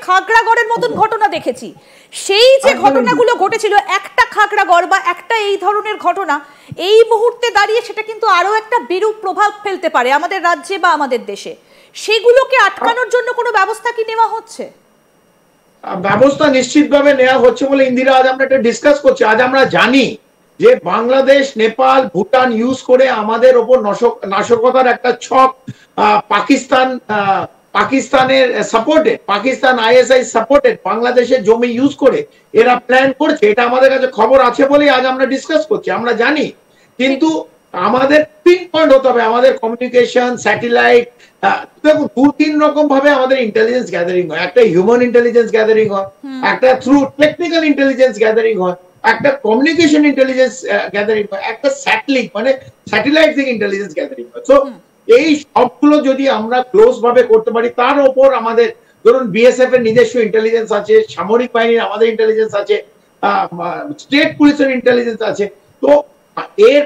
খাগড়াগড়ের মতন ঘটনা দেখেছি। সেই যে ঘটনাগুলো ঘটেছিল, একটা খাগড়াগড় বা একটা এই ধরনের ঘটনা এই মুহূর্তে দাঁড়িয়ে সেটা কিন্তু আরো একটা বিরূপ প্রভাব ফেলতে পারে আমাদের রাজ্যে বা আমাদের দেশে। সেগুলোকে আটকানোর জন্য কোনো ব্যবস্থা কি নেওয়া হচ্ছে? ব্যবস্থা নিশ্চিতভাবে নেওয়া হচ্ছে বলে ইন্দিরা আজ আমরা এটা ডিসকাস করছি। আজ আমরা জানি যে বাংলাদেশ, নেপাল, ভুটান ইউজ করে আমাদের ওপর নাশকতার একটা ছক পাকিস্তানের সাপোর্টে, পাকিস্তান আইএসআই সাপোর্টে বাংলাদেশের জমি ইউজ করে এরা প্ল্যান করছে। এটা আমাদের কাছে খবর আছে বলেই আজ আমরা ডিসকাস করছি, আমরা জানি। কিন্তু আমাদের পিন পয়েন্ট হতে হবে, আমাদের কমিউনিকেশন, স্যাটেলাইট, দেখুন 2-3 রকম ভাবে আমাদের ইন্টেলিজেন্স গ্যাদারিং হয়। একটা হিউম্যান ইন্টেলিজেন্স গ্যাদারিং হয়, একটা থ্রু টেকনিক্যাল ইন্টেলিজেন্স গ্যাদারিং হয়, একটা কমিউনিকেশন ইন্টেলিজেন্স গ্যাদারিং হয়, একটা স্যাটেলাইট মানে স্যাটেলাইট থেকে ইন্টেলিজেন্স গ্যাদারিং হয়। সো এই সবগুলো যদি আমরা ক্লোজ ভাবে করতে পারি, তার উপর আমাদের ধরুন বিএসএফ এর নিজস্ব ইন্টেলিজেন্স আছে, সামরিক বাহিনীর আমাদের ইন্টেলিজেন্স আছে, স্টেট পুলিশের ইন্টেলিজেন্স আছে। তো এর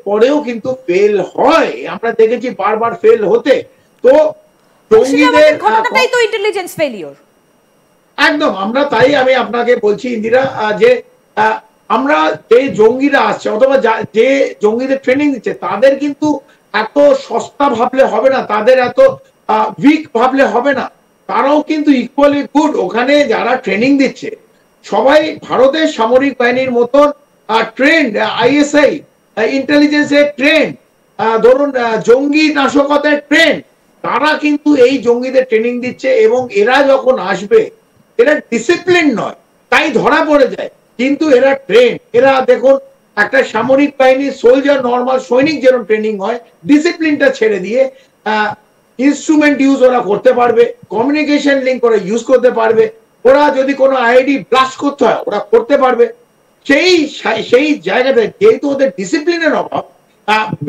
পরেও কিন্তু ফেল হয়, আমরা দেখেছি বারবার ফেল হতে। তো জঙ্গিদের ঘটনাটাই তো ইন্টেলিজেন্স ফেলিওর। একদম, আমরা তাই আমি আপনাকে বলছি ইন্দিরা যে আমরা যে জঙ্গিরা আসছে অথবা যে জঙ্গিদের ট্রেনিং দিচ্ছে তাদের কিন্তু এত সস্তা ভাবলে হবে না, তাদের এত উইক ভাবলে হবে না। তারাও কিন্তু ইকুয়ালি গুড। ওখানে যারা ট্রেনিং দিচ্ছে সবাই ভারতের সামরিক বাহিনীর মতন ট্রেন্ড, আইএসআই ইন্টেলিজেন্সের ট্রেন্ড, ধরুন জঙ্গি নাশকতার ট্রেন্ড। তারা কিন্তু এই জঙ্গিদের ট্রেনিং দিচ্ছে এবং এরা যখন আসবে এরা ডিসিপ্লিন নয়, তাই ধরা পড়ে যায়। কিন্তু এরা ট্রেন্ড, এরা দেখুন একটা সামরিক বাহিনী সোলজার, নর্মাল সৈনিক যেরকম ট্রেনিং হয়, ডিসিপ্লিনটা ছেড়ে দিয়ে ইনস্ট্রুমেন্ট ইউজ ওরা করতে পারবে, কমিউনিকেশন লিঙ্ক ওরা ইউজ করতে পারবে, ওরা যদি কোনো আইডি ব্লাস্ট করতে হয় ওরা করতে পারবে। সেই জায়গাতে যেহেতু ওদের ডিসিপ্লিনের অভাব,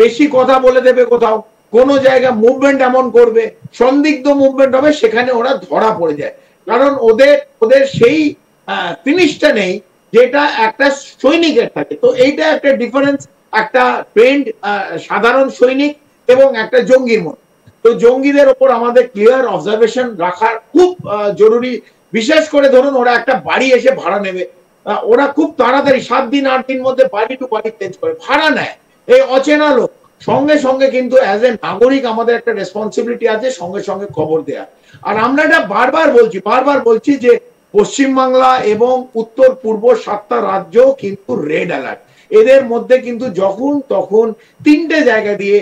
বেশি কথা বলে দেবে, কোথাও কোনো জায়গা মুভমেন্ট এমন করবে, সন্দিগ্ধ মুভমেন্ট হবে, সেখানে ওরা ধরা পড়ে যায়। কারণ ওদের সেই ফিনিশটা নেই যেটা একটা সৈনিকের থাকে। তো এইটা একটা ডিফারেন্স একটা ট্রেন্ড সাধারণ সৈনিক এবং একটা জঙ্গির মধ্যে। তো জঙ্গিদের ওপর আমাদের ক্লিয়ার অবজারভেশন রাখা খুব জরুরি। বিশেষ করে ধরুন ওরা একটা বাড়ি এসে ভাড়া নেবে, ওরা খুব তাড়াতাড়ি 7 দিন 8 দিন মধ্যে বাড়ি টু বাড়ি চেঞ্জ করে ভাড়া নেয়, এই অচেনা লোক। সঙ্গে সঙ্গে কিন্তু অ্যাজ এ নাগরিক আমাদের একটা রেসপন্সিবিলিটি আছে সঙ্গে সঙ্গে খবর দেয়া। আর আমরা এটা বারবার বলছি যে পশ্চিমবাংলা এবং উত্তর পূর্ব 7টা রাজ্য কিন্তু রেড অ্যালার্ট। এদের মধ্যে কিন্তু যখন তখন 3টে জায়গা দিয়ে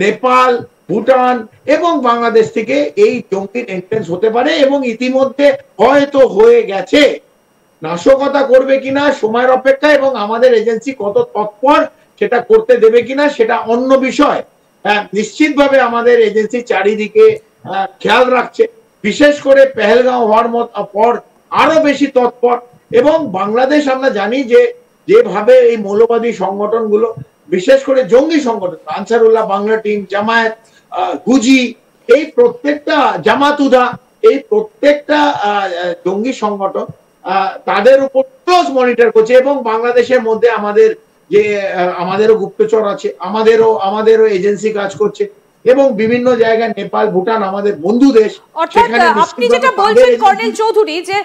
নেপাল, ভুটান এবং বাংলাদেশ থেকে এই জঙ্গির এন্ট্রেন্স হতে পারে এবং ইতিমধ্যে হয়তো হয়ে গেছে। নাশকতা করবে কিনা সময়ের অপেক্ষা, এবং আমাদের এজেন্সি কত তৎপর সেটা করতে দেবে কিনা সেটা অন্য বিষয়। নিশ্চিতভাবে আমাদের এজেন্সি চারিদিকে খেয়াল রাখছে, বিশেষ করে পেহেলগাঁও হওয়ার পর আরো বেশি তৎপর। এবং বাংলাদেশ আমরা জানি যে যেভাবে এই মৌলবাদী সংগঠনগুলো, বিশেষ করে জঙ্গি সংগঠন আনসারুল্লাহ বাংলা টিম, জামায়াত, গুজি, এই প্রত্যেকটা জামাতুদা, এই প্রত্যেকটা জঙ্গি সংগঠন তাদের উপর ক্লোজ মনিটর করছে। এবং বাংলাদেশের মধ্যে আমাদেরও গুপ্তচর আছে, আমাদেরও এজেন্সি কাজ করছে এবং বিভিন্ন জায়গায় নেপাল, ভুটান আমাদের বন্ধু দেশ। আপনি যেটা বলছেন কর্নেল চৌধুরী, যে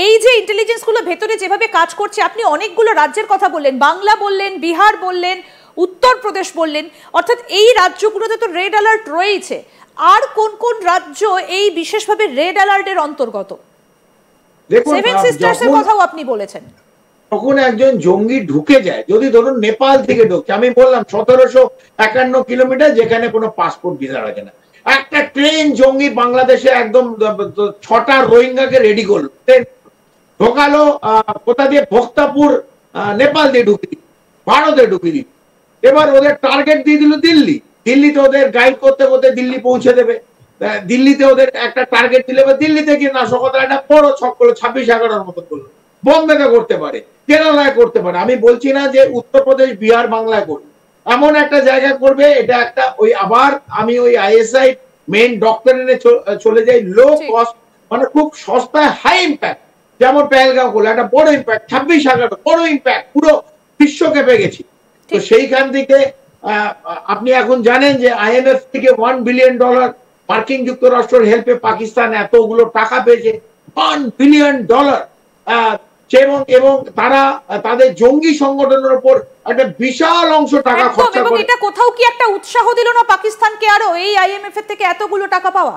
এই যে ইন্টেলিজেন্স গুলো ভেতরে যেভাবে কাজ করছে, আপনি অনেকগুলো রাজ্যের কথা বললেন, বাংলা বললেন, বিহার বললেন, উত্তরপ্রদেশ বললেন, অর্থাৎ এই রাজ্যগুলোতে তো রেড অ্যালার্ট রয়েছে। আর কোন কোন রাজ্য এই বিশেষভাবে রেড অ্যালার্টের অন্তর্গত? সেভেন সিস্টার্সের কথাও আপনি বলেছেন। তখন একজন জঙ্গি ঢুকে যায়, যদি ধরুন নেপাল থেকে ঢুকছে, আমি বললাম 1751 কিলোমিটার, যেখানে কোনো পাসপোর্ট ভিসা লাগে না, একটা ট্রেন জঙ্গি বাংলাদেশে একদম 6টা রোহিঙ্গাকে রেডি করলো, ঢোকালো কোথা দিয়ে, ভক্তাপুর, নেপাল দিয়ে ঢুকে দিল, ভারতে ঢুকে দিল। এবার ওদের টার্গেট দিয়ে দিল দিল্লিতে ওদের গাইড করতে করতে দিল্লি পৌঁছে দেবে। দিল্লিতে ওদের একটা টার্গেট দিলে দিল্লিতে গিয়ে নাশকতা একটা বড় ছক করলো, 26-11 মতো করলো। বোম্বেতে করতে পারে, কেরালায় করতে পারে, আমি বলছি না যে উত্তরপ্রদেশ, বিহার, বাংলায় করবে, এমন একটা জায়গা করবে। এটা একটা আবার আমি আইএসআই মেইন ডক্টরিনে চলে যাই, লো কস্ট, মানে খুব সস্তায় হাই ইম্প্যাক্ট। যেমন পেহেলগাঁও করলো একটা বড় ইম্প্যাক্ট, 26-11 বড় ইম্প্যাক্ট, পুরো বিশ্ব কেঁপে গেছি। তো সেইখান থেকে আপনি এখন জানেন যে IMF থেকে $1 বিলিয়ন মার্কিন যুক্তরাষ্ট্রের হেল্পে পাকিস্তান এতগুলো টাকা পেয়েছে। $1 বিলিয়ন, এবং তারা তাদের জঙ্গি সংগঠনের উপর একটা বিশাল অংশ টাকা খরচা করে। এবং এটা কোথাও কি একটা উৎসাহ দিল না পাকিস্তানকে আরো এই আইএমএফ এর থেকে এতগুলো টাকা পাওয়া?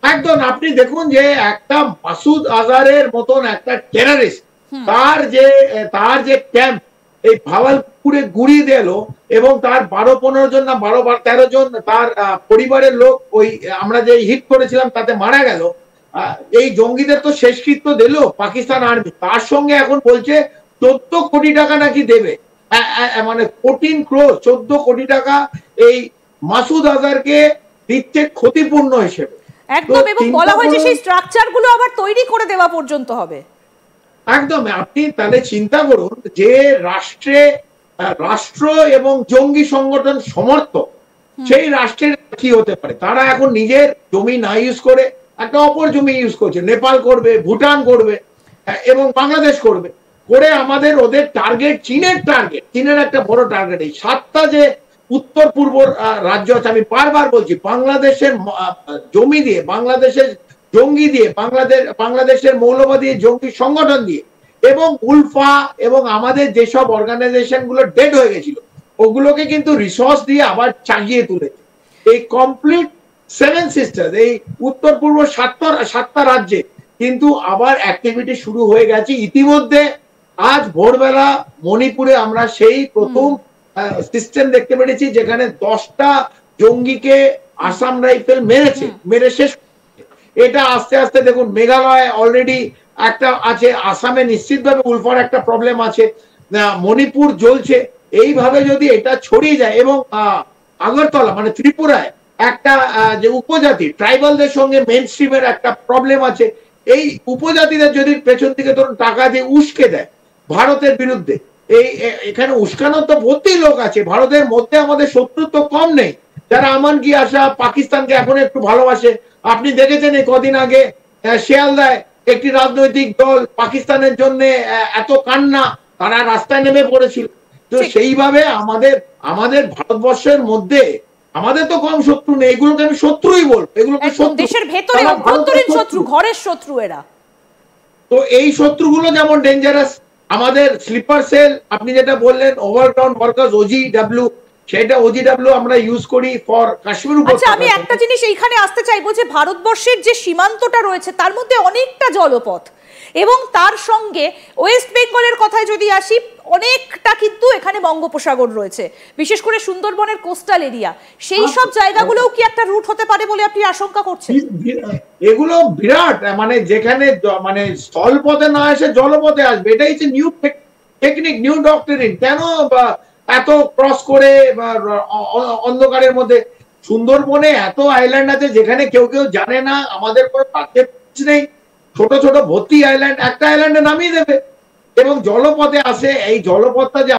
একদম, আপনি দেখুন যে একটা মাসুদ আজহারের মতন একটা টেররিস্ট, তার যে ক্যাম্প এই ভাওয়ালপুরে গুড়িয়ে দিল এবং তার 12-15 জন না 12-13 জন তার পরিবারের লোক ওই আমরা যে হিট করেছিলাম তাতে মারা গেল। এই জঙ্গিদের তো শেষকৃত্য দিল পাকিস্তান আর্মি, তার সঙ্গে এখন বলছে 14 কোটি টাকা নাকি দেবে, মানে 14 ক্রোর, 14 কোটি টাকা এই মাসুদ আজহারকে দিচ্ছে ক্ষতিপূর্ণ হিসেবে। একদম, এবং বলা হয়েছে সেই স্ট্রাকচার গুলো আবার তৈরি করে দেওয়া পর্যন্ত হবে। একদম, আপনি তাহলে চিন্তা করুন যে রাষ্ট্র এবং জঙ্গি সংগঠন সমর্থক সেই রাষ্ট্রের কি হতে পারে। তারা এখন নিজের জমি না ইউজ করে একটা অপর জমি ইউজ করছে, নেপাল করবে, ভুটান করবে এবং বাংলাদেশ করবে, করে আমাদের ওদের টার্গেট চীনের একটা বড় টার্গেট। এই 7টা যে উত্তর পূর্ব রাজ্য আছে, আমি বারবার বলছি, বাংলাদেশের জমি দিয়ে, বাংলাদেশের জঙ্গি দিয়ে, বাংলাদেশের মৌলবাদী জঙ্গি সংগঠন দিয়ে এবং উলফা এবং আমাদের যেসব অর্গানাইজেশন গুলো ডেড হয়ে গেছিল ওগুলোকে কিন্তু রিসোর্স দিয়ে আবার চাগিয়ে তুলেছে। এই কমপ্লিট 7 সিস্টার, এই উত্তর পূর্ব 7টা রাজ্যে কিন্তু আবার অ্যাক্টিভিটি শুরু হয়ে গেছে ইতিমধ্যে। আজ ভোরবেলা মণিপুরে আমরা সেই প্রথম সিস্টেম দেখতে পেরেছি যেখানে 10টা জঙ্গিকে আসাম রাইফেল মেরে শেষ। এটা আস্তে আস্তে দেখুন মেঘালয় অলরেডি একটা আছে, আসামে নিশ্চিতভাবে উলফার একটা প্রবলেম আছে, মণিপুর জ্বলছে। এইভাবে যদি এটা ছড়িয়ে যায় এবং আগরতলা মানে ত্রিপুরায় একটা যে উপজাতি ট্রাইবালদের সঙ্গে মেন স্ট্রিমের একটা প্রবলেম আছে, এই উপজাতিদের যদি পেছন থেকে ধরুন টাকা দিয়ে উস্কে দেয় ভারতের বিরুদ্ধে, এখানে উস্কানোর তো ভর্তি লোক আছে ভারতের মধ্যে, আমাদের শত্রুত্ব কম নেই, যারা আমান কি আসা পাকিস্তানকে এখন একটু ভালোবাসে। আপনি দেখেছেন এই কদিন আগে শিয়ালদায় একটি রাজনৈতিক দল পাকিস্তানের জন্য এত কান্না, তারা রাস্তায় নেমে পড়েছিল। তো সেইভাবে আমাদের ভারতবর্ষের মধ্যে আমাদের তো কম শত্রু নেই, এগুলোকে আমি শত্রুই বলবো, এগুলোকে শত্রু, দেশের ভেতরে অভ্যন্তরীণ শত্রু, ঘরের শত্রু এরা। তো এই শত্রুগুলো যেমন ডেঞ্জারাস, আমাদের স্লিপার সেল আপনি যেটা বললেন ওভারগ্রাউন্ড ওয়ার্কার্স OGW, সেটা OGW আমরা ইউজ করি ফর কাশ্মীর। আচ্ছা, আমি একটা জিনিস এইখানে আসতে চাইবো যে ভারতবর্ষের যে সীমান্তটা রয়েছে তার মধ্যে অনেকটা জলপথ এবং তার সঙ্গে ওয়েস্ট বেঙ্গলের কথায় যদি আসি অনেকটা কিন্তু এখানে বঙ্গোপসাগর রয়েছে, বিশেষ করে সুন্দরবনের কোস্টাল এরিয়া, সেই সব জায়গাগুলোও কি একটা রুট হতে পারে বলে আপনি আশঙ্কা করছেন? এগুলো বিরাট, মানে যেখানে মানে স্থলপথে না এসে জলপথে আসবে, এটাই হচ্ছে নিউ টেকনিক, নিউ ডক্টরিন। কেন এত ক্রস করে অন্ধকারের মধ্যে? সুন্দরবনে এত আইল্যান্ড আছে যেখানে কেউ জানে না, আমাদের কোনো বাজেট নেই, ছোট ছোট ভর্তি আইল্যান্ড, একটা আইল্যান্ডে নামিয়ে দেবে এবং জলপথে আসে। এই জলপথটা যে